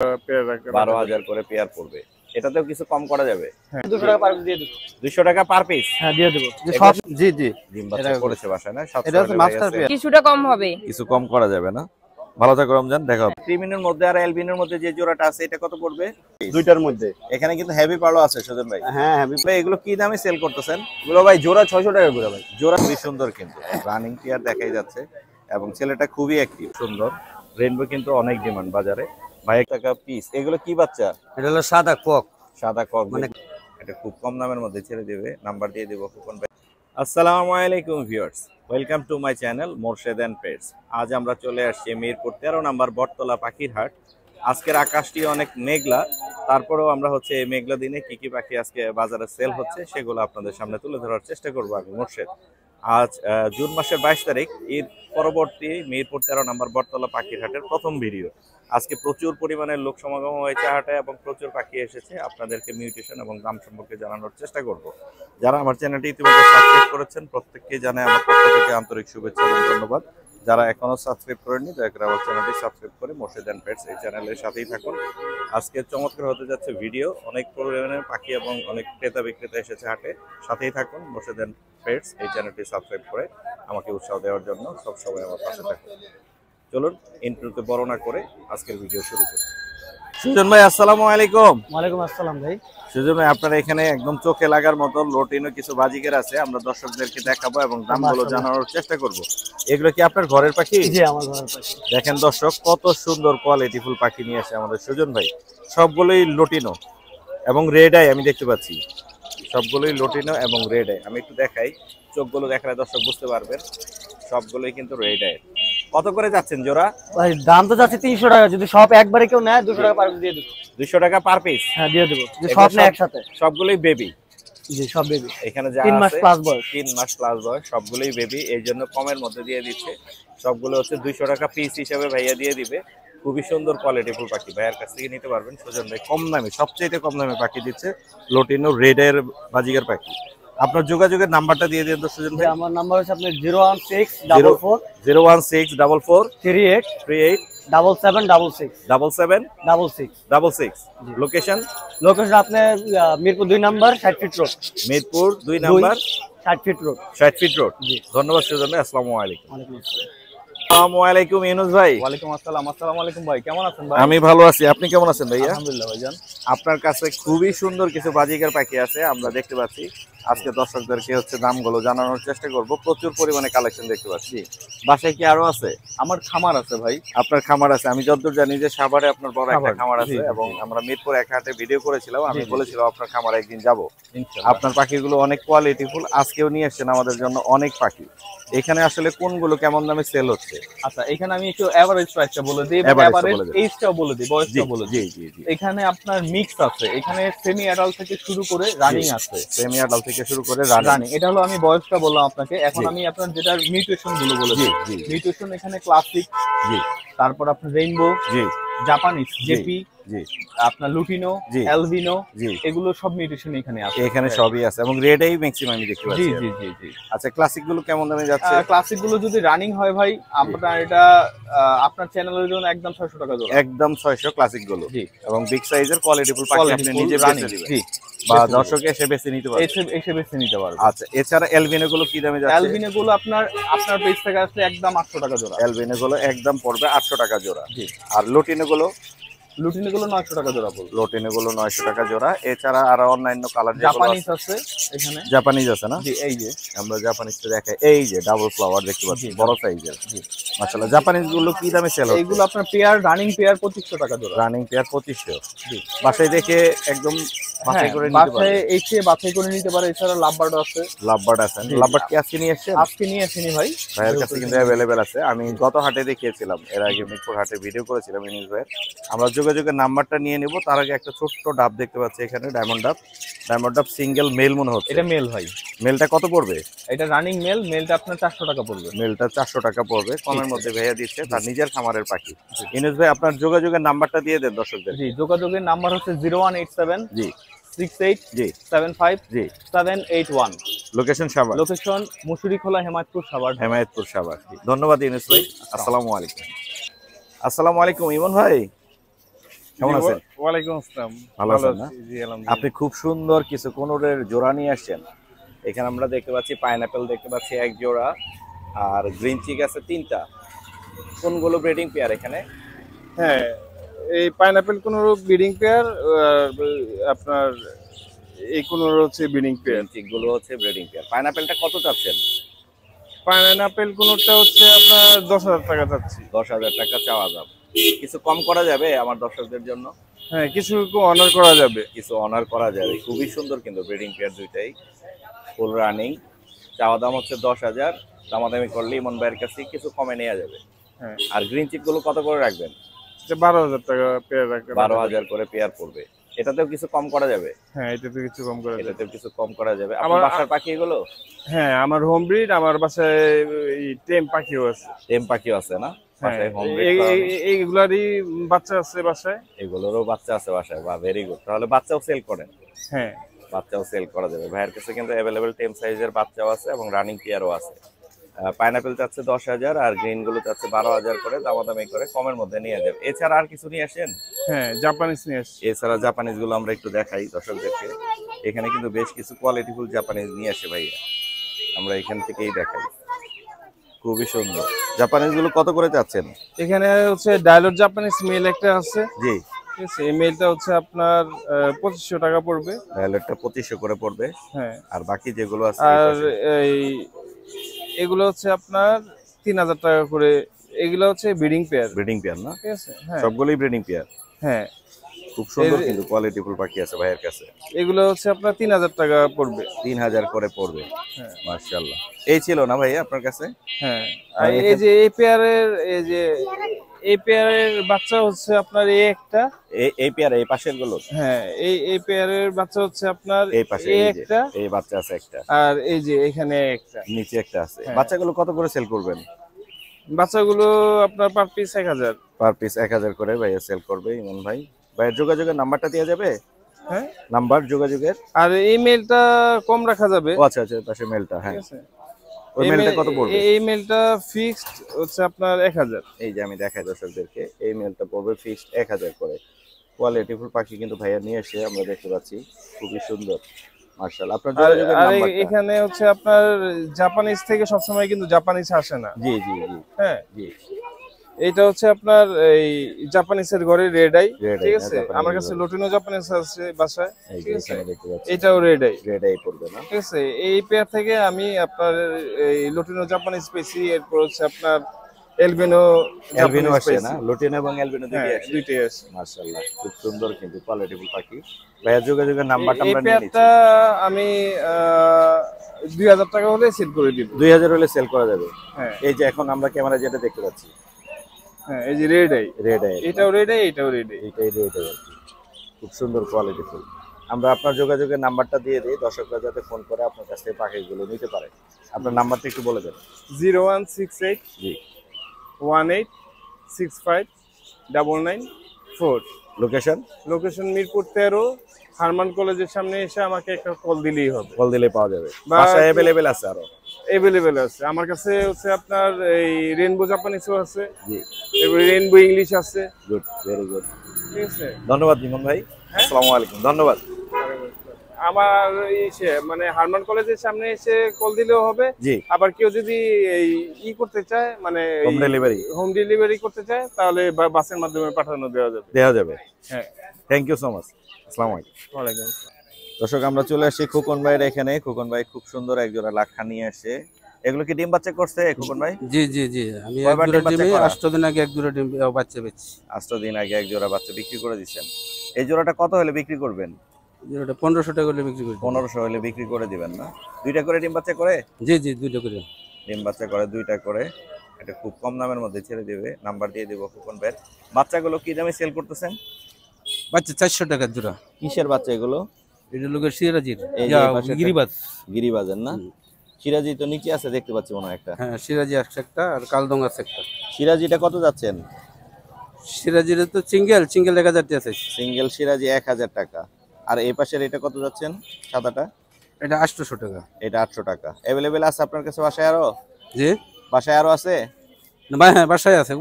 12,000 করে পেয়ার পড়বে। এটাতেও কিছু কম করা যাবে? 200 টাকা পার পিস দিয়ে দেব। 200 টাকা পার পিস? হ্যাঁ দিয়ে দেব। যে সব জি জি ডিম বাচ্চা করেছে বাসায় না? এটা হচ্ছে মাস্টার পেয়ার। কিছুটা কম হবে। কিছু কম করা যাবে না? ভালো থাকো রমজান, দেখা হবে। ক্রিমিনের মধ্যে আর অ্যালবিনের মধ্যে যে জোড়াটা আছে এটা কত পড়বে? দুইটার মধ্যে। এখানে কিন্তু হেভি পার্লও আছে সুজন ভাই। হ্যাঁ হেভি। ভাই এগুলো কি দামে সেল করতেছেন? এগুলো ভাই জোড়া 600 টাকা করে ভাই। জোড়া খুবই সুন্দর, কিন্তু রানিং পেয়ার দেখাই যাচ্ছে এবং ছেলেটা খুবই অ্যাক্টিভ, সুন্দর। রেইনবো কিন্তু অনেক ডিমান্ড বাজারে। ভাই 1 টাকা পিস। এগুলো কি বাচ্চা? এটা হলো সাদা কক। সাদা কক, মানে এটা খুব কম দামের মধ্যে ছেড়ে দেবে। নাম্বার দিয়ে দেবো কুপন ভাই। আসসালামু আলাইকুম viewers, welcome to my channel Morshed and pets. আজ আমরা চলে আসছি মিরপুর 13 নম্বর বটতলা পাখির হাট। আজকের আকাশটি অনেক মেঘলা, তারপরেও আমরা হচ্ছে এই মেঘলা দিনে কি কি পাখি আজকে বাজারে সেল হচ্ছে সেগুলো আপনাদের সামনে তুলে ধরার চেষ্টা করবো আমি মোরশেদ। আজ জুন মাসের 22 তারিখ, ঈদ পরবর্তী মিরপুর 13 নম্বর বটতলা পাখির হাটের প্রথম ভিডিও। আজকে প্রচুর পরিমাণে লোক সমাগম হয়েছে হাটে এবং প্রচুর পাখি এসেছে। আপনাদেরকে মিউটেশন এবং দাম সম্পর্কে জানানোর চেষ্টা করব। যারা আমার চ্যানেলটি ইতিমধ্যে সাবস্ক্রাইব করেছেন প্রত্যেককে জানাই আমার পক্ষ থেকে আন্তরিক শুভেচ্ছা এবং ধন্যবাদ। যারা এখনো সাবস্ক্রাইব করেননি দয়া করে আমার চ্যানেলটি সাবস্ক্রাইব করে মোরশেদ এন্ড পেটস এই চ্যানেলের সাথেই থাকুন। আজকে চমৎকার হতে যাচ্ছে ভিডিও, অনেক পরিমাণে পাখি এবং অনেক ক্রেতা বিক্রেতা এসেছে হাটে। সাথেই থাকুন মোরশেদ এন্ড পেটস এই চ্যানেলটি সাবস্ক্রাইব করে আমাকে উৎসাহ দেওয়ার জন্য সবসময় আমার পাশে থাকুন। চলুন ইন্ট্রোতে বড় না করে আজকের ভিডিও শুরু করি। সুজন ভাই আসসালামু আলাইকুম। ওয়ালাইকুম আসসালাম ভাই। সুজন ভাই আপনার এখানে একদম চোখে লাগার মতো লোটিনো কিছু বাজিকের আছে, আমরা দর্শকদেরকে দেখাবো এবং দামগুলো জানানোর চেষ্টা করব। এগুলো কি আপনার ঘরের পাখি? জি আমার ঘরের পাখি। দেখেন দর্শক কত সুন্দর কোয়ালিটিফুল পাখি নিয়ে আসে আমাদের সুজন ভাই। সবগুলোই লোটিনো এবং রেড আই আমি দেখতে পাচ্ছি, সবগুলোই লোটিনো এবং রেড আই। আমি একটু দেখাই, চোখগুলো দেখালে দর্শক বুঝতে পারবেন। সবগুলোই কিন্তু রেড আই। কত করে যাচ্ছেন জোড়া? ভাই দাম তো যাচ্ছে 300 টাকা, যদি সব একবারে কেউ নেয় 200 টাকা পার পিস দিয়ে দেব। 200 টাকা পার পিস? হ্যাঁ দিয়ে দেব। যে সব নেয় একসাথে। সবগুলোই বেবি? জি সব বেবি। এখানে যা 3 মাস আছে প্লাস বয়স। 3 মাস প্লাস বয়স, সবগুলোই বেবি, এই জন্য কমের মধ্যে দিয়ে দিচ্ছে। সবগুলো হচ্ছে 200 টাকা পিস হিসেবে ভাইয়া দিয়ে দিবে। খুবই সুন্দর কোয়ালিটিফুল পাখি, ভাইয়ার কাছ থেকে নিতে পারবেন। সুজন ভাই কম দামে, সবচেয়ে কম দামে পাখি দিচ্ছে, লোটিনো রেড এর বাজিগার পাখি। আপনার যোগাযোগের নাম্বারটা দিয়ে দিন তো সুজন ভাই। আমার নাম্বার হচ্ছে আপনার 01644 01644 38 38 7766 7766। লোকেশন? লোকেশন আপনার Mirpur 2 number 60 feet road. Mirpur 2 number 60 feet road. 60 feet road. জি ধন্যবাদ সুজন ভাই। আসসালামু আলাইকুম। ওয়ালাইকুম আসসালাম। আসসালামু আলাইকুম ইউনুস ভাই। ওয়ালাইকুম আসসালাম। আসসালামু আলাইকুম ভাই, কেমন আছেন ভাই? আমি ভালো আছি, আপনি কেমন আছেন ভাইয়া? আলহামদুলিল্লাহ ভাইজান। আপনার কাছে খুবই সুন্দর কিছু বাজিকার পাখি আছে আমরা দেখতে পাচ্ছি। আজকে দর্শকদেরকে হচ্ছে দামগুলো জানানোর চেষ্টা করব। প্রচুর পরিমাণে কালেকশন দেখতে পাচ্ছি। বাসায় কি আরো আছে? আমার খামার আছে ভাই। আপনার খামার আছে? আমি যতদূর জানি যে সাভারে আপনার বড় একটা খামার আছে এবং আমরা মিরপুর এক হাটে ভিডিও করেছিলাম, আমি বলেছিলাম আপনার খামারে একদিন যাব। আপনার পাখিগুলো অনেক কোয়ালিটিফুল, আজকেও নিয়ে এসেছেন আমাদের জন্য অনেক পাখি। এখানে আসলে কোনগুলো কেমন দামে সেল হচ্ছে? আচ্ছা এখানে আমি একটু এভারেজ প্রাইসটা বলে দিই, এভারেজ এইজটাও বলে দিই, বয়সটাও বলে দিই। জি জি। এখানে আপনার মিক্স আছে, এখানে সেমি অ্যাডাল্ট থেকে শুরু করে রানিং আছে। সেমি অ্যাডাল্ট থেকে শুরু করে রানিং, এটা হলো আমি বয়সটা বললাম আপনাকে। এখন আমি আপনার যেটা মিউটেশন গুলো বলেছি, মিউটেশন এখানে ক্লাসিক, জি, তারপর আপনার রেইনবো, জি, জাপানিজ, জেপি, জি, আপনার লুটিনো, অ্যালবিনো, এগুলো সব মিউটেশন এখানে আছে। এখানে সবই আছে এবং রেড আই ম্যাক্সিমাম আমি দেখতে পাচ্ছি। জি জি জি জি। আচ্ছা ক্লাসিক গুলো কেমন দামে যাচ্ছে? ক্লাসিক গুলো যদি রানিং হয় ভাই আপনার এটা আপনার চ্যানেলের জন্য একদম 600 টাকা জোড়া। একদম 600 ক্লাসিক গুলো। জি। এবং বিগ সাইজের কোয়ালিটিফুল পাখি আপনি নিজে বেছে দিবেন। জি। বা দর্শক এসে বেছে নিতে পারবে। এসে বেছে নিতে পারবে। আচ্ছা এছাড়া অ্যালবিনো গুলো কি দামে যাচ্ছে? অ্যালবিনো গুলো আপনার পেজ থেকে আসলে একদম 800 টাকা জোড়া। অ্যালবিনো গুলো একদম পড়বে 800 টাকা জোড়া। জি। আর লুটিনো গুলো? লুটিনো গুলো 900 টাকা জোড়া পড়বে। লুটিনো গুলো 900 টাকা জোড়া। এছাড়া আর অন্যান্য কালার যেগুলো জাপানিজ আছে এখানে। জাপানিজ আছে না? জি এই যে আমরা জাপানিজটা দেখাই, এই যে ডাবল ফ্লাওয়ার দেখতে পাচ্ছি বড় সাইজের। জি মাশাআল্লাহ। জাপানিজ গুলো কি দামে সেল হচ্ছে? এইগুলো আপনার পেয়ার রানিং পেয়ার 2500 টাকা জোড়া। Running pair 2500। জি। বাসায় দেখে একদম বাছাই করে নিতে পারবে। বাসায় এসে বাছাই করে নিতে পারে। এছাড়া লাভবার্ড আছে। লাভবার্ড আছে? লাভবার্ড কি আজকে নিয়ে এসেছেন? আজকে নিয়ে আসেনি ভাই, ভাইয়ের কাছে কিন্তু অ্যাভেলেবেল আছে। আমি গত হাটে দেখিয়েছিলাম, এর আগে মিরপুর হাটে ভিডিও করেছিলাম ইউনুস ভাইয়ের। আমরা যোগাযোগের নাম্বারটা নিয়ে নেব, তার আগে একটা ছোট্ট ডাব দেখতে পাচ্ছি এখানে, ডায়মন্ড ডাব। ডায়মন্ড ডাব সিঙ্গেল মেল মনে হচ্ছে। এটা মেল ভাই। মেলটা কত পড়বে? এটা রানিং মেল, মেলটা আপনার 400 টাকা পড়বে। মেলটা 400 টাকা পড়বে, কমের মধ্যে ভাইয়া দিচ্ছে, তার নিজের খামারের পাখি। ইউনুস ভাই আপনার যোগাযোগের নাম্বারটা দিয়ে দেন দর্শকদের। জি যোগাযোগের নাম্বার হচ্ছে 0187 জি 68 জি 75 জি 781। লোকেশন সাভার। লোকেশন মুসুরিখোলা, হেমায়তপুর সাভার। হেমায়তপুর সাভার। ধন্যবাদ ইউনুস ভাই। আসসালামু আলাইকুম। আসসালামু আলাইকুম ইমন ভাই। কেমন আছেন? ওয়ালাইকুম আসসালাম। ভালো আছেন না? জি আলহামদুলিল্লাহ। আপনি খুব সুন্দর কিছু কোনোরের জোড়া নিয়ে আসছেন। এখানে আমরা দেখতে পাচ্ছি পাইনাপেল দেখতে পাচ্ছি এক জোড়া, আর গ্রিন চিক আছে 3টা। কোনগুলো ব্রিডিং পেয়ার এখানে? হ্যাঁ, এই পাইনাপেল কোনোর ব্রিডিং পেয়ার, আপনার এই কোনোর হচ্ছে ব্রিডিং পেয়ার। গ্রিন চিক গুলো হচ্ছে ব্রিডিং পেয়ার। পাইনাপেলটা কত চাচ্ছেন? পাইনাপেল কোনোরটা হচ্ছে আপনার 10,000 টাকা চাচ্ছি। 10,000 টাকা চাওয়া দাম। কিছু কম করা যাবে আমার দর্শকদের জন্য? হ্যাঁ, কিছু অনার করা যাবে। কিছু অনার করা যাবে। খুবই সুন্দর কিন্তু ব্রিডিং পেয়ার দুইটাই, ফুল রানিং। চাওয়া দাম হচ্ছে 10,000। দামাদামি করলে ইমন ভাইয়ের কাছে কিছু কমে নেওয়া যাবে। হ্যাঁ, আর গ্রিন চিক গুলো কত করে রাখবেন? 12,000 টাকা পেয়ার রাখবেন। 12,000 করে পেয়ার পড়বে। এটাতেও কিছু কম করা যাবে? হ্যাঁ, এটাতে কিছু কম করা যাবে। এটাতেও কিছু কম করা যাবে। আমার আমার- বাসার পাখি এগুলো? হ্যাঁ, আমার হোম ব্রিড, আমার বাসায় এই টেম পাখিও আছে। টেম পাখিও আছে না? হ্যাঁ, বাসায় হোম ব্রিড করানো? এইগুলারই বাচ্চা আছে বাসায়। এগুলোরও বাচ্চা আছে বাসায়। বা ভেরি গুড। তাহলে বাচ্চাও সেল করেন? হ্যাঁ, বাচ্চাও সেল করা যাবে। ভাইয়ের কাছে কিন্তু অ্যাভেলেবেল টেম সাইজের বাচ্চাও আছে এবং রানিং পেয়ারও আছে। পাইনাপেল চাচ্ছে 10,000 আর গ্রিন গুলো চাচ্ছে 12,000 করে। দামাদামি করে কমের মধ্যে নিয়ে যাবে। এছাড়া আর কিছু নিয়ে আসেন? হ্যাঁ, জাপানিজ নিয়ে আসছি। এছাড়া জাপানিজ গুলো আমরা একটু দেখাই দর্শকদেরকে। এখানে কিন্তু বেশ কিছু কোয়ালিটিফুল জাপানিজ নিয়ে আসে ভাইয়া, আমরা এখান থেকেই দেখাই। খুবই সুন্দর। জাপানিজ গুলো কত করে চাচ্ছেন? এখানে হচ্ছে ডায়লট জাপানিজ মেল একটা আছে। জি, ঠিক আছে, এই মেলটা হচ্ছে আপনার 2500 টাকা পড়বে। ডায়ালটটা 2500 করে পড়বে। হ্যাঁ, আর বাকি যেগুলো আছে এই আর পাশে? এই এগুলো হচ্ছে আপনার 3,000 টাকা করে। এগুলো হচ্ছে ব্রিডিং পেয়ার। ব্রিডিং পেয়ার না? ঠিক আছে, হ্যাঁ সবগুলোই ব্রিডিং পেয়ার। হ্যাঁ, খুব সুন্দর কিন্তু কোয়ালিটিফুল পাখি আছে ভাইয়ের কাছে। এগুলো হচ্ছে আপনার 3,000 টাকা পড়বে। 3,000 করে পড়বে। হ্যাঁ। মাশাআল্লাহ। এই ছিল না ভাইয়া আপনার কাছে? হ্যাঁ, আর এই যে এই পেয়ারের বাচ্চা হচ্ছে আপনার এই একটা। এই পেয়ার এই পাশের গুলো? হ্যাঁ, এই পেয়ারের বাচ্চা হচ্ছে আপনার এই পাশে এই এই যে একটা, এই বাচ্চা আছে একটা, আর এই যে এখানে একটা। নিচে একটা আছে। হ্যাঁ। বাচ্চাগুলো কত করে সেল করবেন? বাচ্চাগুলো আপনার পার পিস 1,000। পার পিস 1,000 করে ভাইয়া সেল করবে ইমন ভাই। ভাইয়ের যোগাযোগের নাম্বারটা দেওয়া যাবে? হ্যাঁ, নাম্বার যোগাযোগের? আর এই মেলটা কম রাখা যাবে। ও আচ্ছা আচ্ছা, পাশে মেলটা। হ্যাঁ, ঠিক আছে, ওই মেলটা কত পড়বে? এই মেলটা ফিক্সড হচ্ছে আপনার 1,000। এই যে আমি দেখাই দর্শকদেরকে, এই মেলটা পড়বে ফিক্সড 1,000 করে। কোয়ালিটিফুল পাখি কিন্তু ভাইয়া নিয়ে এসে আমরা দেখতে পাচ্ছি। খুবই সুন্দর মাশাআল্লাহ। আপনার আর যোগাযোগের আর নাম্বারটা? এখানে হচ্ছে আপনার জাপানিজ থেকে সবসময় কিন্তু জাপানিজ আসে না। জি জি জি হ্যাঁ, জি। এইটা হচ্ছে আপনার এই জাপানিজের ঘরে রেড আই। Red eye, ঠিক না, আছে, জাপানিজ আমার কাছে ঘরে। লটিনো জাপানিজ আছে বাসায়। এই ঠিক যে আছে, এখানে দেখতে পাচ্ছি এটাও রেড আই। রেড আই পড়বে না? ঠিক আছে, এই পেয়ার থেকে আমি আপনার এই লটিনো জাপানিজ পেয়েছি। এরপর হচ্ছে আপনার এলবিনো অ্যালবিনো জাপানিজ আসে না? পেয়েছি। লুটিনো এবং অ্যালবিনো দুটোই হ্যাঁ, আসে। দুইটাই আছে। মাশাআল্লাহ, খুব সুন্দর কিন্তু কোয়ালিটিফুল পাখি। ভাইয়া যোগাযোগের নাম্বারটা এই আমরা নিয়ে নিচ্ছি। পেয়ারটা আমি 2,000 টাকা হলে সেল করে দিব। 2,000 হলে সেল করা যাবে। হ্যাঁ এই যে এখন আমরা ক্যামেরা যেটা দেখতে পাচ্ছি, হ্যাঁ, এই যে রেড আই, রেড আই, এটাও রেড আই, এটাও রেড আই। এইটাই রেড আই আর কি। খুব সুন্দর কোয়ালিটিফুল। আমরা আপনার যোগাযোগের নাম্বারটা দিয়ে দিই, দর্শকরা যাতে ফোন করে আপনার কাছ থেকে পাখিগুলো নিতে পারে। আপনার নাম্বারটা একটু বলে দেন। 0168 জি। 18659994। লোকেশন? লোকেশন মিরপুর 13, হারমান কলেজের সামনে এসে আমাকে একটা কল দিলেই হবে। কল দিলে পাওয়া যাবে। বা- বাসায় অ্যাভেলেবেল আছে আরো? এভেলেবেল আছে আমার কাছে। হচ্ছে আপনার এই রেনবো জাপানিজও আছে, জি, এরপর রেনবো ইংলিশ আছে। Good, very good. ঠিক আছে, ধন্যবাদ ইমন ভাই। আসসালামু আলাইকুম। ধন্যবাদ। আমার মানে হারমান কলেজের সামনে এসে কল দিলেও হবে। জি, আবার কেউ যদি এই করতে চায়, মানে হোম ডেলিভারি হোম ডেলিভারি করতে চায়, তাহলে বাসের মাধ্যমে পাঠানো দেওয়া যাবে। দেওয়া যাবে। হ্যাঁ, থ্যাংক ইউ সো মাচ। আসসালামু আলাইকুম। ওয়ালাইকুম আসসালাম। দর্শক, আমরা চলে আসি খোকন ভাইয়ের এখানে। খোকন ভাই খুব সুন্দর একজোড়া লাক্ষা নিয়ে আসে। এগুলো কি ডিম বাচ্চা করছে খোকন ভাই? জি জি জি, আমি কয়বার এক জোড়া ডিম বাচ্চা ডিমে করা? 8 দিন আগে এক জোড়া ডিম বাচ্চা পেয়েছি। 8 দিন আগে এক জোড়া বাচ্চা বিক্রি করে দিচ্ছেন। এই জোড়াটা কত হলে বিক্রি করবেন? জোড়াটা 1500 টাকা করে বিক্রি করি। 1500 হলে বিক্রি করে দিবেন না? দুইটা করে ডিম বাচ্চা করে? জি জি, দুইটা করে। ডিম বাচ্চা করে দুইটা করে। এটা খুব কম দামের মধ্যে ছেড়ে দিবে। নাম্বার দিয়ে দেবো খোকন ভাইয়ের। বাচ্চাগুলো কি দামে সেল করতেছেন? বাচ্চা 400 টাকা জোড়া। কিসের বাচ্চা এগুলো? এটা লোকের সিরাজির, এই যে এই পাশে গিরিবাজ। গিরিবাজের না? সিরাজি তো নিচে আছে দেখতে পাচ্ছি মনে হয় একটা। হ্যাঁ, সিরাজি আছে একটা, আর কালদং আছে একটা। সিরাজিটা কত যাচ্ছেন? সিরাজির তো সিঙ্গেল 1000 টাকা আছে। সিঙ্গেল সিরাজি 1,000 টাকা। আর এই পাশের এটা কত যাচ্ছেন সাদাটা? এটা 800 টাকা। এটা 800 টাকা। অ্যাভেলেবেল আছে আপনার কাছে বাসায় আরো? জি, বাসায় আরো আছে? হ্যাঁ বাসায় আছে,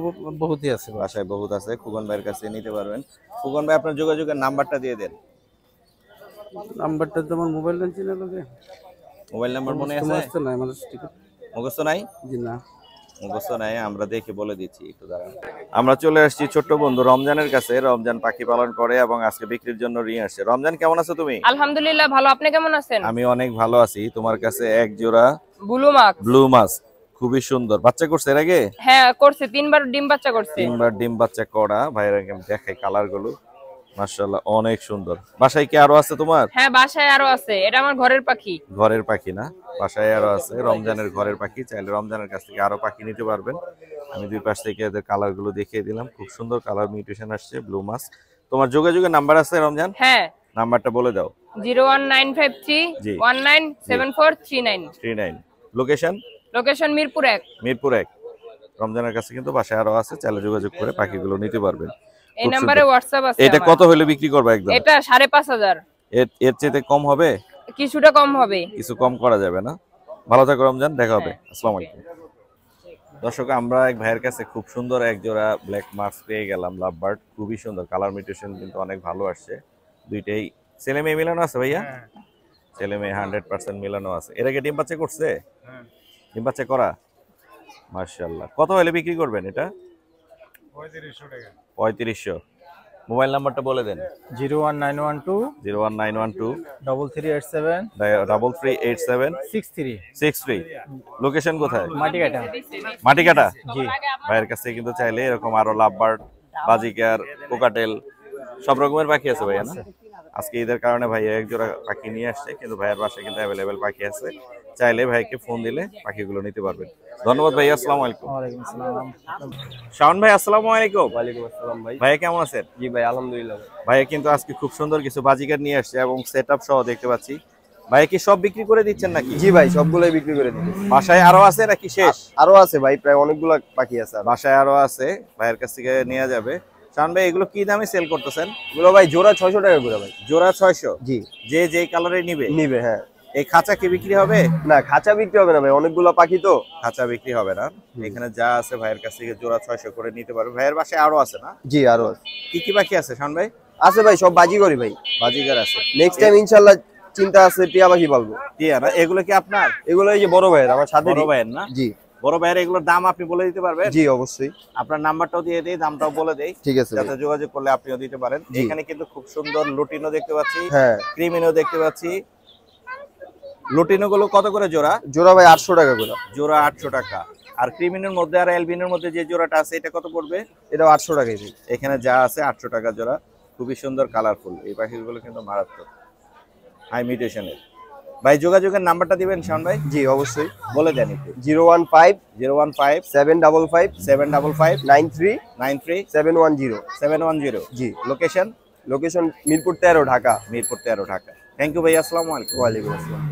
বহুতই আছে। বাসায় বহুত আছে, খোকন ভাইয়ের কাছে নিতে পারবেন। খোকন ভাই আপনার যোগাযোগের নাম্বারটা দিয়ে দেন। নাম্বারটা তো আমার মোবাইল নাম্বার চিনে লোকে, মোবাইল নাম্বার মনে আছে? মুখস্থ নাই আমার, মুখস্থ নাই? জি না, মুখস্থ নাই, আমরা দেখে বলে দিচ্ছি, একটু দাঁড়ান। আমরা চলে আসছি ছোট্ট বন্ধু রমজানের কাছে। রমজান পাখি পালন করে এবং আজকে বিক্রির জন্য নিয়ে আসছে। রমজান কেমন আছো তুমি? আলহামদুলিল্লাহ ভালো, আপনি কেমন আছেন? আমি অনেক ভালো আছি। তোমার কাছে এক জোড়া ব্লু মার্ক। ব্লু মাছ, খুবই সুন্দর। বাচ্চা করছে এর আগে? হ্যাঁ করছে, 3বার ডিম বাচ্চা করছে। 3বার ডিম বাচ্চা করা। ভাইরা দেখাই কালার গুলো, মাশাআল্লাহ অনেক সুন্দর। বাসায় কি আরো আছে তোমার? হ্যাঁ বাসায় আরো আছে, এটা আমার ঘরের পাখি। ঘরের পাখি না, বাসায় আরো আছে। রমজানের ঘরের পাখি, চাইলে রমজানের কাছ থেকে আরো পাখি নিতে পারবেন। আমি দুই পাশ থেকে এদের কালার গুলো দেখিয়ে দিলাম, খুব সুন্দর কালার মিউটেশন আসছে ব্লু মাছ। তোমার যোগাযোগের নাম্বার আছে রমজান? হ্যাঁ, নাম্বারটা বলে দাও। 01953 জি। 197439। 39। লোকেশন? লোকেশন মিরপুর 1। মিরপুর 1। রমজানের কাছে কিন্তু বাসায় আরো আছে, চাইলে যোগাযোগ করে পাখিগুলো নিতে পারবেন। এই খুব নম্বরে সুন্দর। হোয়াটসঅ্যাপ আছে। এটা আমার। কত হলে বিক্রি করবে একদম? এটা 5500। এর চেয়ে কম হবে? কিছুটা কম হবে। কিছু কম করা যাবে না? ভালো থাকো রমজান, দেখা হবে। আসসালামু আলাইকুম। দর্শক, আমরা এক ভাইয়ের কাছে খুব সুন্দর এক জোড়া ব্ল্যাক মার্কস পেয়ে গেলাম, লাভ বার্ড। খুবই সুন্দর, কালার মিউটেশন কিন্তু অনেক ভালো আসছে। দুইটাই ছেলে মেয়ে মিলানো আছে ভাইয়া? ছেলে মেয়ে 100% মিলানো আছে। এর আগে ডিম বাচ্চা করছে? ডিম বাচ্চা করা, মাশাআল্লাহ। কত হলে বিক্রি করবেন এটা? 3500 টাকা। 3500। মোবাইল নাম্বারটা বলে দেন। 01912 01912 3387 3387 63 63। লোকেশন কোথায়? মাটিকাটা। মাটিকাটা। জি। ভাইয়ের কাছে কিন্তু চাইলে এরকম আরো লাভ বার্ড, বাজিকার, কোকাটেল সব রকমের পাখি আছে ভাইয়া না? আজকে ঈদের কারণে ভাইয়া এক জোড়া পাখি নিয়ে আসছে, কিন্তু ভাইয়ের বাসায় কিন্তু অ্যাভেলেবেল পাখি আছে। চাইলে ভাইকে ফোন দিলে পাখিগুলো নিতে পারবেন। ধন্যবাদ ভাইয়া, আসসালামু আলাইকুম। ওয়ালাইকুম আসসালাম। শাওন ভাই আসসালামু আলাইকুম। ওয়ালাইকুম আসসালাম ভাই। ভাইয়া কেমন আছেন? জি ভাই আলহামদুলিল্লাহ। ভাইয়া কিন্তু আজকে খুব সুন্দর কিছু বাজিকার নিয়ে আসছে এবং সেটআপ সহ দেখতে পাচ্ছি। ভাইয়া কি সব বিক্রি করে দিচ্ছেন নাকি? জি ভাই, সবগুলোই বিক্রি করে দিই। বাসায় আরো আছে নাকি শেষ? আরো আছে ভাই, প্রায় অনেকগুলো পাখি আছে। বাসায় আরো আছে, ভাইয়ের কাছ থেকে নেওয়া যাবে। শাওন ভাই এগুলো কি দামে সেল করতেছেন? এগুলো ভাই জোড়া 600 টাকা করে ভাই। জোড়া 600? জি। যে যেই কালারে নিবে? নিবে, হ্যাঁ। এই খাঁচা কি বিক্রি হবে? না, খাঁচা বিক্রি হবে না ভাই, অনেকগুলো পাখি তো। খাঁচা বিক্রি হবে না। এখানে যা আছে ভাইয়ের কাছ থেকে জোড়া 600 করে নিতে পারবে। ভাইয়ের বাসায় আরো আছে না? জি আরো আছে। কি কি পাখি আছে শাওন ভাই? আছে ভাই, সব বাজি করি ভাই। বাজিগার আছে। নেক্সট টাইম ইনশাআল্লাহ চিন্তা আছে টিয়া পাখি পালবো। টিয়া না? এগুলো কি আপনার? এগুলো এই যে বড় ভাইয়ের, আমার সাথে। বড় ভাইয়ের না? জি। বড় ভাইয়ের এগুলোর দাম আপনি বলে দিতে পারবেন? জি অবশ্যই। আপনার নাম্বারটাও দিয়ে দেই, দামটাও বলে দেই, ঠিক আছে যাতে যোগাযোগ করলে আপনিও দিতে পারেন। জি। এখানে কিন্তু খুব সুন্দর লুটিনো দেখতে পাচ্ছি, হ্যাঁ। ক্রিমিনো দেখতে পাচ্ছি। লুটিনো গুলো কত করে জোড়া? জোড়া ভাই 800 টাকা করে। জোড়া 800 টাকা। আর ক্রিমিনোর মধ্যে আর অ্যালবিনোর মধ্যে যে জোড়াটা আছে এটা কত পড়বে? এটাও 800 টাকাই ভাই। এখানে যা আছে 800 টাকা জোড়া। খুবই সুন্দর, কালারফুল। এই পাখিগুলো কিন্তু মারাত্মক, হাই মিউটেশনের। ভাই যোগাযোগের নাম্বারটা দিবেন শাওন ভাই? জি অবশ্যই। বলে দেন একটু। 015 015 755 755 93 93 710। 710। জি। Location? Location Mirpur 13 Dhaka. Mirpur 13 Dhaka. Thank you ভাইয়া, আসসালামু আলাইকুম। ওয়ালাইকুম আসসালাম।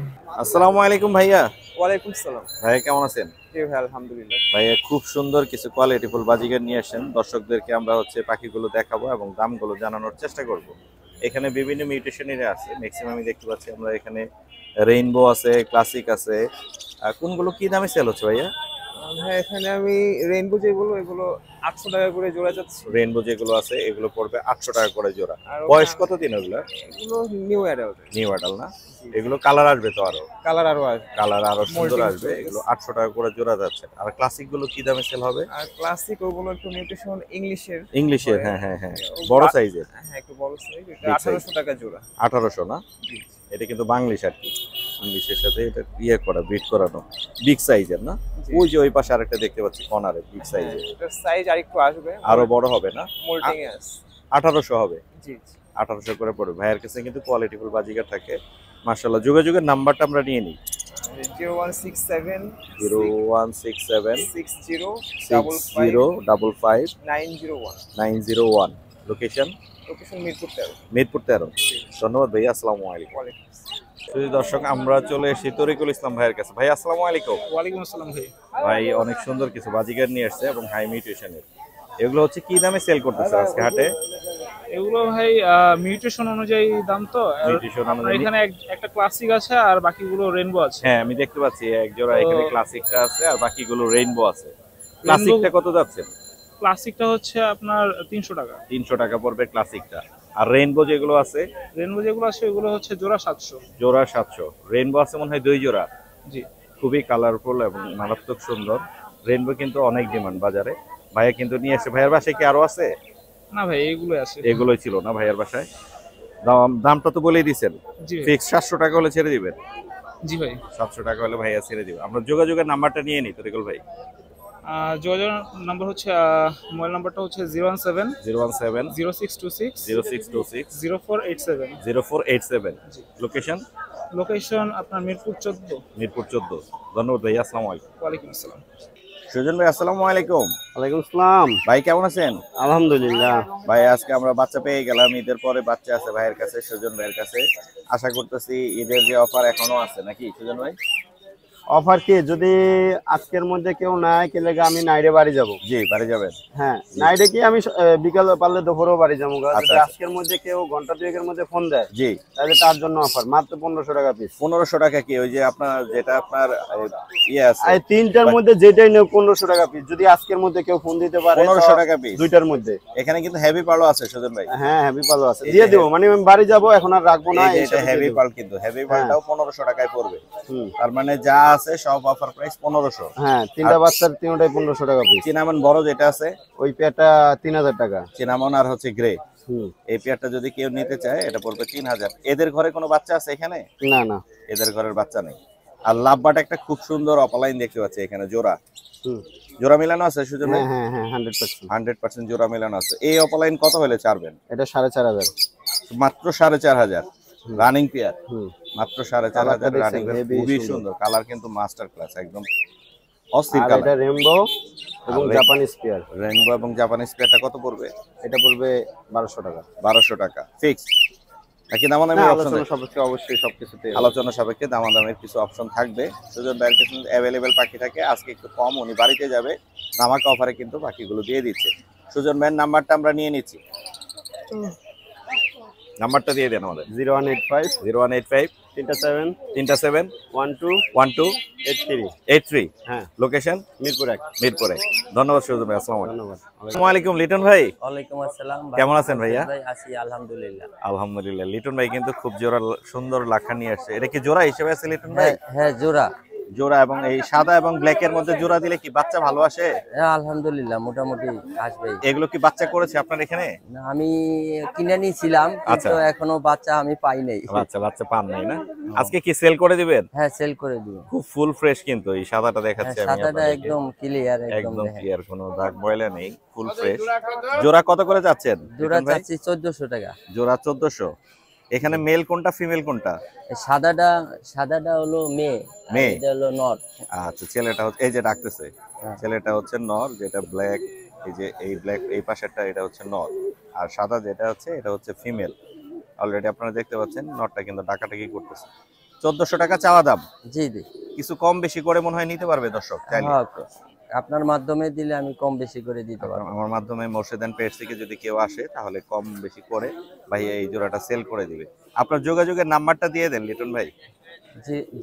আসসালামু আলাইকুম ভাইয়া। ওয়ালাইকুম আসসালাম। ভাইয়া কেমন আছেন? জি ভাই আলহামদুলিল্লাহ। ভাইয়া খুব সুন্দর কিছু কোয়ালিটিফুল বাজিগার নিয়ে আসেন। দর্শকদেরকে আমরা পাখিগুলো দেখাবো এবং দামগুলো জানানোর চেষ্টা করব। এখানে বিভিন্ন মিউটেশনের আছে, ম্যাক্সিমামই দেখতে পাচ্ছি আমরা। এখানে রেইনবো আছে, ক্লাসিক আছে। কোনগুলো কি দামে সেল হচ্ছে ভাইয়া? হ্যাঁ, এখানে আমি রেইনবো যেগুলো, এগুলো 800 টাকা করে জোড়া যাচ্ছে। রেইনবো যেগুলো আছে এগুলো পড়বে 800 টাকা করে জোড়া। বয়স কত দিন ওগুলো? এগুলো নিউ অ্যাডাল্ট। নিউ অ্যাডাল্ট না? এগুলো কালার আসবে তো আরো? কালার আরো আছে। কালার আরো সুন্দর আসবে। এগুলো 800 টাকা করে জোড়া যাচ্ছে। আর ক্লাসিক গুলো কি দামে সেল হবে? আর ক্লাসিক ওগুলো একটু মিউটেশন ইংলিশের। ইংলিশের, হ্যাঁ হ্যাঁ হ্যাঁ, বড় সাইজের। হ্যাঁ, একটু বড় সাইজ। এটা Big size। 1800 টাকা জোড়া। 1800 না? এটা কিন্তু বাংলিশ আর কি, ইংলিশের সাথে এটা করা, ব্রিড করানো, বিগ সাইজের না? ওই যে ওই পাশে আরেকটা দেখতে পাচ্ছি কর্নারে, বিগ সাইজের। এটার সাইজ আরেকটু আসবে, আরো বড় হবে না? মোল্ডিং এ আছে। 1800 হবে। জি। 1800 করে পড়বে। ভাইয়ের কাছে কিন্তু কোয়ালিটিফুল বাজিগার থাকে, মাশাআল্লাহ। যোগাযোগের নাম্বারটা আমরা নিয়ে নিই। 0167 0167 60 6055 901। 901। লোকেশন? লোকেশন মিরপুর 13। মিরপুর 13। ধন্যবাদ ভাইয়া, আসসালামু আলাইকুম। ওয়ালাইকুম শুধু দর্শক, আমরা চলে এসেছি তরিকুল ইসলাম ভাইয়ের কাছে। ভাই আসসালামু আলাইকুম। ওয়ালাইকুম আসসালাম ভাই। ভাই অনেক সুন্দর কিছু বাজিগার নিয়ে আসছে এবং হাই মিউটেশনের। এগুলো হচ্ছে কি দামে সেল করতেছে আজকে হাটে? এগুলো ভাই মিউটেশন অনুযায়ী দাম তো। Mutation আপনার অনুযায়ী? এখানে একটা ক্লাসিক আছে আর বাকিগুলো রেইনবো আছে। হ্যাঁ আমি দেখতে পাচ্ছি এক জোড়া এখানে ক্লাসিকটা আছে আর বাকিগুলো রেইনবো আছে। ক্লাসিকটা কত যাচ্ছে? ক্লাসিকটা হচ্ছে আপনার 300 টাকা। 300 টাকা পড়বে ক্লাসিকটা। আর রেইনবো যেগুলো আছে? রেনবো যেগুলো আছে ওগুলো হচ্ছে জোড়া 700। জোড়া 700। রেইনবো আছে মনে হয় 2 জোড়া। জি। খুবই কালারফুল এবং মারাত্মক সুন্দর। রেইনবো কিন্তু অনেক ডিমান্ড বাজারে। ভাইয়া কিন্তু নিয়ে এসে, ভাইয়ের বাসায় কি আরো আছে? না ভাই এগুলোই আছে। এগুলোই ছিল না ভাইয়ের বাসায়? দামটা তো বলেই দিছেন। জি ভাই। ফিক্স 700 টাকা হলে ছেড়ে দিবেন? জি ভাই। 700 টাকা হলে ভাইয়া ছেড়ে দিবেন। আমরা যোগাযোগের নাম্বারটা নিয়ে নিই তরিকুল ভাই। যোগাযোগ নাম্বার হচ্ছে মোবাইল নাম্বারটা হচ্ছে 017 0626 0487। 0487। লোকেশন? লোকেশন আপনার মিরপুর 14। মিরপুর 14। ধন্যবাদ ভাই, আসসালামু আলাইকুম। ওয়ালাইকুম আসসালাম। সুজন ভাই আসসালামু আলাইকুম। ওয়ালাইকুম আসসালাম। ভাই কেমন আছেন? আলহামদুলিল্লাহ। ভাই আজকে আমরা বাচ্চা পেয়ে গেলাম, ঈদের পরে বাচ্চা আছে ভাইয়ের কাছে, সুজন ভাইয়ের কাছে। আশা করতেছি ঈদের যে অফার এখনো আছে নাকি সুজন ভাই? অফার কি, যদি আজকের মধ্যে কেউ নাই কেলে আমি নাইরে বাড়ি যাব। জি, বাড়ি যাবেন? হ্যাঁ, নাইরে কি আমি বিকাল পারলে দুপুরেও বাড়ি যাবো। আচ্ছা। আজকের মধ্যে কেউ ঘন্টা দুয়েকের মধ্যে ফোন দেয়, জি, তাহলে তার জন্য অফার মাত্র 1500 টাকা পিস। 1500 টাকা কি ওই যে আপনার যেটা আপনার ইয়ে আছে এই তিনটার মধ্যে যেটাই নেও 1500 টাকা পিস, যদি আজকের মধ্যে কেউ ফোন দিতে পারে 1500 টাকা পিস দুইটার মধ্যে। এখানে কিন্তু হেভি পালও আছে সুজন ভাই। হ্যাঁ, হেভি পালও আছে, দিয়ে দিব। মানে আমি বাড়ি যাব, এখন আর রাখবো না। এটা হেভি পাল, কিন্তু হেভি পালটাও 1500 টাকায় পড়বে। তার মানে যা আছে সব অফার প্রাইস 1500। হ্যাঁ, তিনটা বাচ্চার তিনটাই 1500 টাকা পিস। চিনামন বড় যেটা আছে ওই পেয়ারটা 3000 টাকা। চিনামন আর হচ্ছে গ্রে, এই পেয়ারটা যদি কেউ নিতে চায় এটা পড়বে 3000। এদের ঘরে কোনো বাচ্চা আছে এখানে? না না, এদের ঘরের বাচ্চা নেই। আর লাভবাট একটা খুব সুন্দর অপালাইন দেখতে পাচ্ছি এখানে, জোড়া জোড়া মিলানো আছে সুজন ভাই? হ্যাঁ হ্যাঁ, 100% জোড়া মিলানো আছে। এই অপালাইন কত হলে ছাড়বেন? এটা 4500। মাত্র 4500 রানিং পেয়ার, মাত্র 4500 রানিং। খুবই সুন্দর কালার, কিন্তু মাস্টার ক্লাস একদম অস্থির আর কালার। এটা রেইনবো এবং জাপানিজ পেয়ার। রেইনবো এবং জাপানিজ পেয়ারটা কত পড়বে? এটা পড়বে 1200 টাকা। 1200 টাকা ফিক্স নাকি দামাদামির অপশন? আলোচনা সাপেক্ষে অবশ্যই সবকিছুতে আলোচনা সাপেক্ষে দামাদামির কিছু অপশন থাকবে। সুজন ভাইয়ের কিছু অ্যাভেলেবেল পাখি থাকে, আজকে একটু কম, উনি বাড়িতে যাবে, ধামাকা অফারে কিন্তু পাখিগুলো দিয়ে দিচ্ছে। সুজন ভাইয়ের নাম্বারটা আমরা নিয়ে নিচ্ছি, নাম্বারটা দিয়ে দেন আমাদের। 0185 37 12 83। হ্যাঁ, লোকেশন মিরপুর 1। মিরপুর 1। ধন্যবাদ সুজন ভাই, আসসালামু আলাইকুম। আসসালামু আলাইকুম লিটন ভাই। ওয়ালাইকুম আসসালাম। কেমন আছেন ভাইয়া? ভাই আছি আলহামদুলিল্লাহ। আলহামদুলিল্লাহ। লিটন ভাই কিন্তু খুব জোড়া সুন্দর লাখা নিয়ে আসছে। এটা কি জোড়া হিসেবে আছে লিটন ভাই? হ্যাঁ জোড়া। জোড়া, এবং এই সাদা এবং ব্ল্যাক এর মধ্যে জোড়া দিলে কি বাচ্চা ভালো আসে? হ্যাঁ আলহামদুলিল্লাহ, মোটামুটি আসবে। এগুলো কি বাচ্চা করেছে আপনার এখানে? না, আমি কিনে নিয়েছিলাম, কিন্তু এখনো বাচ্চা আমি পাই নাই। বাচ্চা পান নাই না? আজকে কি সেল করে দিবেন? হ্যাঁ, সেল করে দিব। খুব ফুল ফ্রেশ, কিন্তু এই সাদাটা দেখাচ্ছি আমি সাদাটা একদম ক্লিয়ার, একদম ক্লিয়ার, কোনো দাগ ময়লা নেই, ফুল ফ্রেশ। জোড়া কত করে যাচ্ছেন? জোড়া চাচ্ছি 1400 টাকা। জোড়া 1400। এখানে মেল কোনটা ফিমেল কোনটা? সাদাটা হলো মেয়ে, এটা হলো নর। আচ্ছা, ছেলেটা হচ্ছে এই যে ডাকতেছে, ছেলেটা হচ্ছে নর, যেটা ব্ল্যাক, এই যে এই ব্ল্যাক এই পাশেরটা, এটা হচ্ছে নর। আর সাদা যেটা হচ্ছে এটা হচ্ছে ফিমেল। অলরেডি আপনারা দেখতে পাচ্ছেন নরটা কিন্তু ডাকাটাকি করতেছে। 1400 টাকা চাওয়া দাম। জি জি, কিছু কম বেশি করে মনে হয় নিতে পারবে দর্শক চাইলে। আপনার মাধ্যমে দিলে আমি কম বেশি করে দিতে পারবো। আমার মাধ্যমে মোর্শেদ এন্ড পেটস থেকে যদি কেউ আসে তাহলে কম বেশি করে ভাইয়া এই জোড়াটা সেল করে দিবে। আপনার যোগাযোগের নাম্বারটা দিয়ে দেন লিটন ভাই।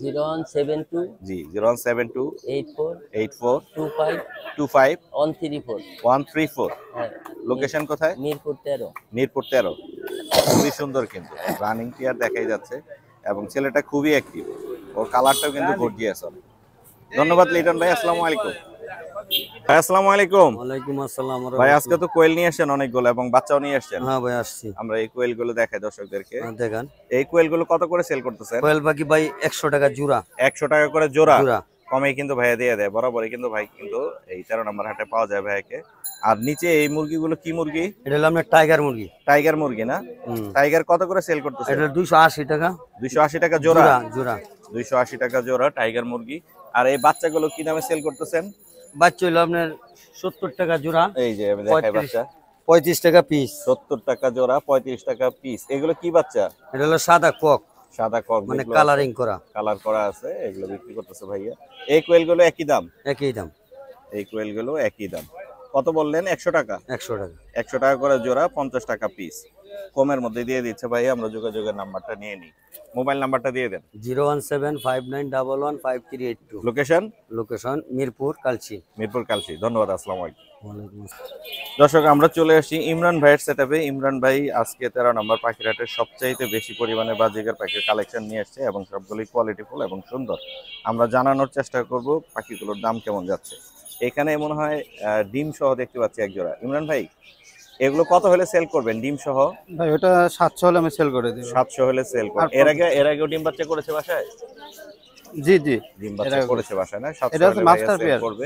0172 জি 0172 84 25 134। হ্যাঁ। লোকেশন কোথায়? মিরপুর 13। মিরপুর 13। খুবই সুন্দর, কিন্তু রানিং টিয়ার দেখাই যাচ্ছে, এবং ছেলেটা খুবই অ্যাক্টিভ, ওর কালারটাও কিন্তু গর্জিয়াস। ধন্যবাদ লিটন ভাই, আসসালামু আলাইকুম। ভাই আসসালামু আলাইকুম। ওয়ালাইকুম আসসালাম। ভাই আজকে তো কোয়েল নিয়ে আসছেন অনেকগুলো, এবং বাচ্চাও নিয়ে আসছেন। হ্যাঁ ভাই, আসছি। আমরা এই কোয়েল গুলো দেখাই দর্শকদেরকে। দেখান। এই কোয়েল গুলো কত করে সেল করতেছেন? কোয়েল পাখি ভাই 100 টাকা জোড়া। 100 টাকা করে জোড়া। কমে কিন্তু ভাইয়া দিয়ে দেয় বরাবরই, কিন্তু ভাই কিন্তু এই 13 নম্বর হাটে পাওয়া যায় ভাইয়াকে। আর নিচে এই মুরগিগুলো কি মুরগি? এটা হলো আপনার টাইগার মুরগি। টাইগার মুরগি না? টাইগার কত করে সেল করতেছেন? এটা 280 টাকা। 280 টাকা জোড়া। জোড়া 280 টাকা জোড়া টাইগার মুরগি। আর এই বাচ্চাগুলো কি দামে সেল করতেছেন? বাচ্চা হলো আপনার 70 টাকা জোড়া। এই যে আমি দেখাই বাচ্চা, 35 টাকা পিস। 70 টাকা জোড়া, 35 টাকা পিস। এগুলো কি বাচ্চা? এটা হলো সাদা কক, সাদা কক, মানে কালারিং করা, কালার করা আছে। এগুলো বিক্রি করতেছে ভাইয়া। এই কোয়েল গুলো একই দাম? একই দাম। এই কোয়েল গুলো একই দাম। কত বললেন? 100 টাকা। 100 টাকা। 100 টাকা করে জোড়া, 50 টাকা পিস। কমের মধ্যে দিয়ে দিচ্ছে ভাই, আমরা যোগাযোগের নাম্বারটা নিয়ে নিই। মোবাইল নাম্বারটা দিয়ে দেন। 01759115382। লোকেশন? লোকেশন মিরপুর কালচি। মিরপুর কালচি। ধন্যবাদ, আসসালামু আলাইকুম। দর্শক, আমরা চলে আসছি ইমরান ভাইয়ের সেটআপে। ইমরান ভাই আজকে 13 নম্বর পাখিরহাটের সবচাইতে বেশি পরিমাণে বাজিকার পাখির কালেকশন নিয়ে আসছে এবং সবগুলোই কোয়ালিটিফুল এবং সুন্দর। আমরা জানানোর চেষ্টা করব পাখিগুলোর দাম কেমন যাচ্ছে। এখানে মনে হয় ডিম সহ দেখতে পাচ্ছি এক জোড়া। ইমরান ভাই, এগুলো কত হলে সেল করবেন ডিম সহ? ভাই ওটা 700 হলে আমি সেল করে দেব। 700 হলে সেল করবেন। এর আগেও ডিম বাচ্চা করেছে বাসায়? জি জি, ডিম বাচ্চা করেছে বাসায় না? 700 এটা হচ্ছে মাস্টার পেয়ার করবে।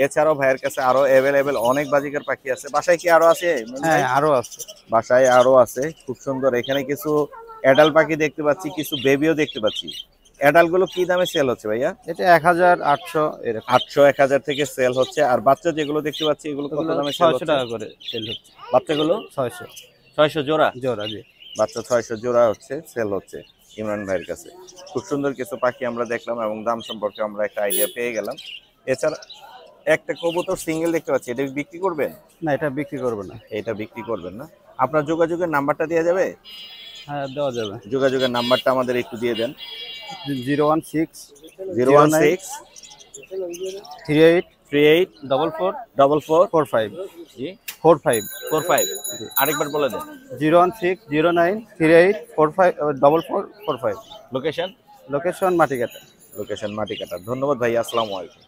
এছাড়াও ভাইয়ের কাছে আরো अवेलेबल অনেক বাজিকার পাখি আছে। বাসায় কি আরো আছে? হ্যাঁ, আরো আছে। বাসায় আরো আছে, খুব সুন্দর। এখানে কিছু অ্যাডাল্ট পাখি দেখতে পাচ্ছি, কিছু বেবিও দেখতে পাচ্ছি। অ্যাডাল্ট গুলো কি দামে সেল হচ্ছে ভাইয়া? এটা 1000-800 এরকম। 800-1000 থেকে সেল হচ্ছে। আর বাচ্চা যেগুলো দেখতে পাচ্ছি এগুলো কত দামে সেল হচ্ছে? 600 টাকা করে সেল হচ্ছে। বাচ্চাগুলো 600 জোড়া? জোড়া, জি। বাচ্চা 600 জোড়া হচ্ছে সেল হচ্ছে ইমরান ভাইয়ের কাছে। খুব সুন্দর কিছু পাখি আমরা দেখলাম এবং দাম সম্পর্কে আমরা একটা আইডিয়া পেয়ে গেলাম। এছাড়া একটা কবুতর সিঙ্গেল দেখতে পাচ্ছি, এটা বিক্রি করবেন? না, এটা বিক্রি করব না। এটা বিক্রি করবেন না। আপনার যোগাযোগের নাম্বারটা দেওয়া যাবে? হ্যাঁ, দেওয়া যাবে। যোগাযোগের নাম্বারটা আমাদের একটু দিয়ে দেন। 016 38 444445 জি 45 আরেকবার বলে দেন। 0160938454445। লোকেশন? লোকেশন মাটিকাটা। লোকেশন মাটিকাটা। ধন্যবাদ ভাই, আসসালামু আলাইকুম।